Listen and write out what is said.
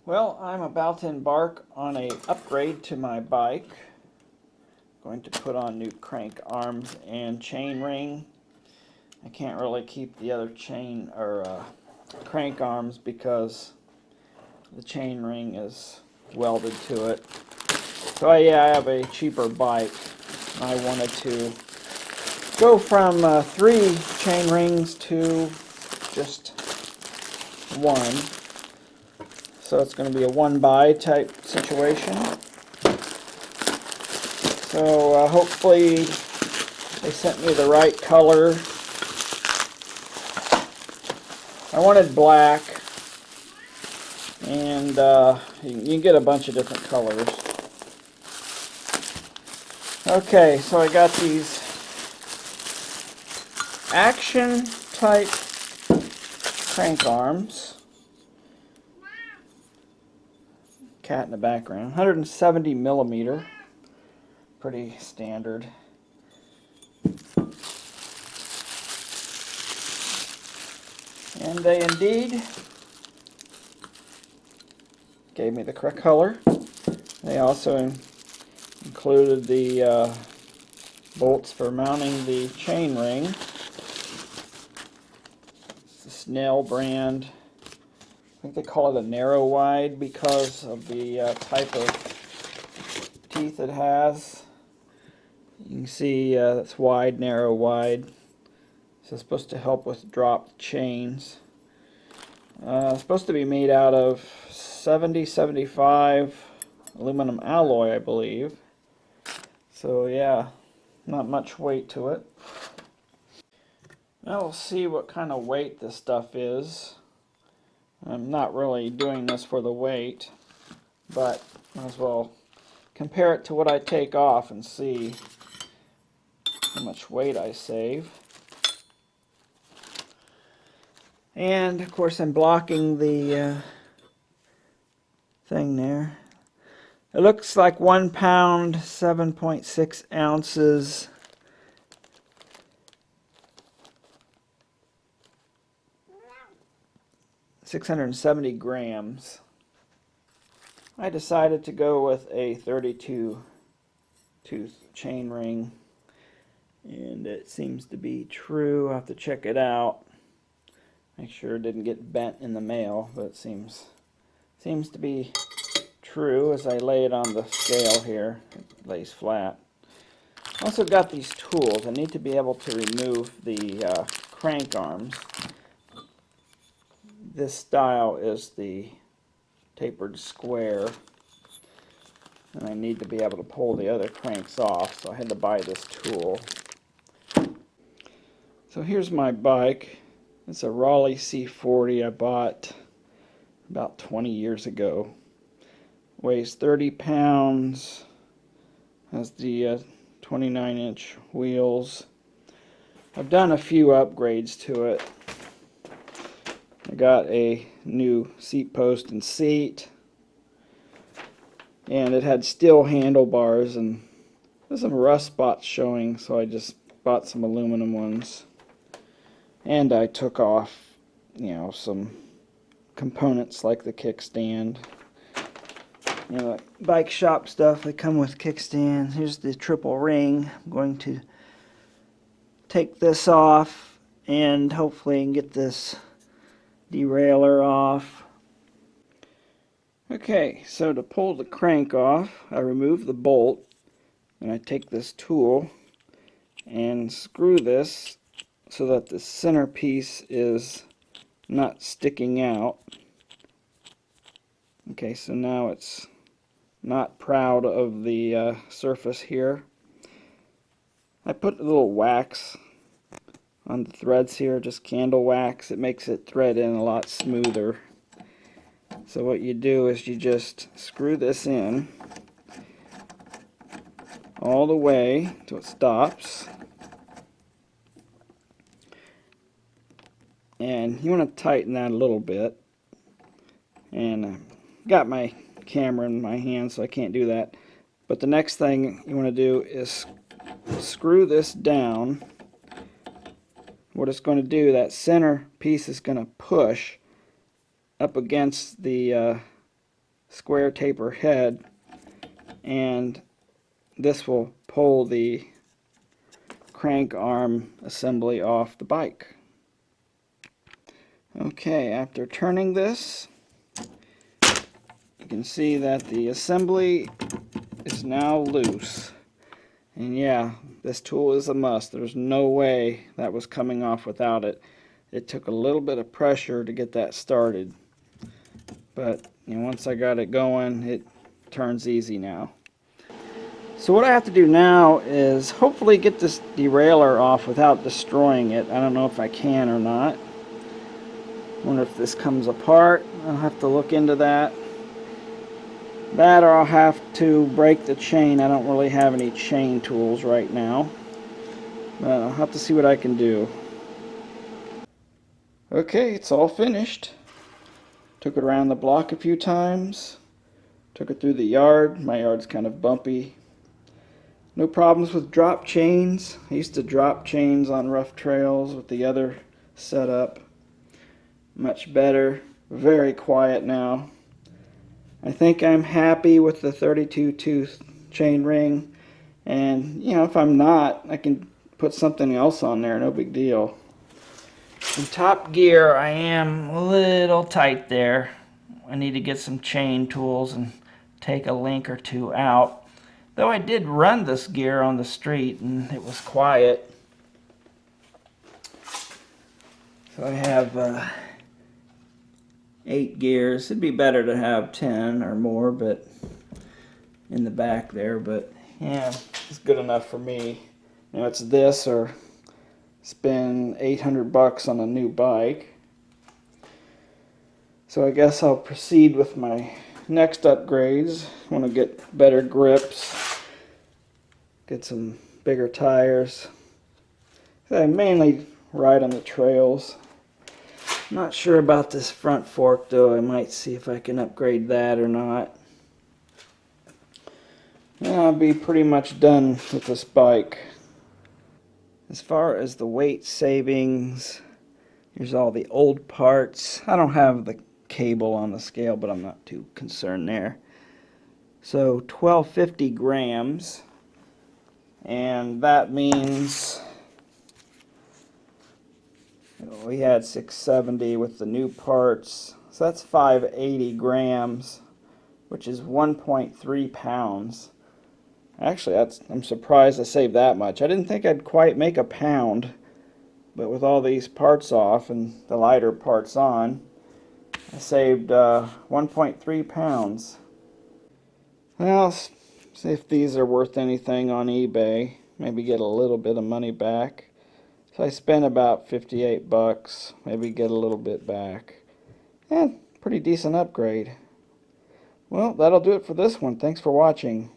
Well, I'm about to embark on a upgrade to my bike. Going to put on new crank arms and chain ring. I can't really keep the other chain or crank arms because the chain ring is welded to it. So I have a cheaper bike. I wanted to go from 3 chain rings to just 1. So it's going to be a one-buy type situation. So hopefully they sent me the right color. I wanted black, and you can get a bunch of different colors. Okay, so I got these action type crank arms. Cat in the background. 170 millimeter. Pretty standard. And they indeed gave me the correct color. They also included the bolts for mounting the chain ring. It's a Snell brand. I think they call it a narrow wide because of the type of teeth it has. You can see it's wide, narrow, wide. So it's supposed to help with dropped chains. It's supposed to be made out of 70-75 aluminum alloy, I believe. So yeah, not much weight to it. Now we'll see what kind of weight this stuff is. I'm not really doing this for the weight, but might as well compare it to what I take off and see how much weight I save. And of course I'm blocking the thing there. It looks like 1 pound, 7.6 ounces. $670 grams. I decided to go with a 32 tooth chain ring, and it seems to be true. I'll have to check it out. Make sure it didn't get bent in the mail, but it seems to be true as I lay it on the scale here. It lays flat. Also got these tools. I need to be able to remove the crank arms. This style is the tapered square, and I need to be able to pull the other cranks off, so I had to buy this tool. So here's my bike. It's a Raleigh C40 I bought about 20 years ago. Weighs 30 pounds, has the 29-inch wheels. I've done a few upgrades to it. I got a new seat post and seat, and it had steel handlebars, and there's some rust spots showing, so I just bought some aluminum ones. And I took off, some components like the kickstand. Like bike shop stuff, they come with kickstands. Here's the triple ring. I'm going to take this off and hopefully I can get this derailleur off. Okay, so to pull the crank off, I remove the bolt and I take this tool and screw this so that the center piece is not sticking out. Okay, so now it's not proud of the surface here. I put a little wax on the threads here, just candle wax. It makes it thread in a lot smoother. So what you do is you just screw this in all the way till it stops. And you want to tighten that a little bit. And I got my camera in my hand, so I can't do that. But the next thing you want to do is screw this down. What it's going to do, that center piece is going to push up against the square taper head, and this will pull the crank arm assembly off the bike. Okay, after turning this, you can see that the assembly is now loose. And yeah, this tool is a must. There's no way that was coming off without it. It took a little bit of pressure to get that started. But once I got it going, it turns easy now. So what I have to do now is hopefully get this derailleur off without destroying it. I don't know if I can or not. Wonder if this comes apart. I'll have to look into that. That, or I'll have to break the chain. I don't really have any chain tools right now, but I'll have to see what I can do. Okay, it's all finished. Took it around the block a few times. Took it through the yard. My yard's kind of bumpy. No problems with drop chains. I used to drop chains on rough trails with the other setup. Much better. Very quiet now. I think I'm happy with the 32 tooth chain ring, and if I'm not, I can put something else on there, no big deal. In top gear, I am a little tight there. I need to get some chain tools and take a link or two out. Though I did run this gear on the street and it was quiet. So I have 8 gears. It'd be better to have 10 or more, but in the back there, but yeah, it's good enough for me. It's this or spend $800 on a new bike. So I guess I'll proceed with my next upgrades. I want to get better grips, get some bigger tires. I mainly ride on the trails. Not sure about this front fork though. I might see if I can upgrade that or not. And I'll be pretty much done with this bike. As far as the weight savings, here's all the old parts. I don't have the cable on the scale, but I'm not too concerned there. So 1250 grams, and that means we had 670 with the new parts, so that's 580 grams, which is 1.3 pounds. Actually, I'm surprised I saved that much. I didn't think I'd quite make a pound, but with all these parts off and the lighter parts on, I saved 1.3 pounds. Well, see if these are worth anything on eBay. Maybe get a little bit of money back. So I spent about $58, maybe get a little bit back. Pretty decent upgrade. Well, that'll do it for this one. Thanks for watching.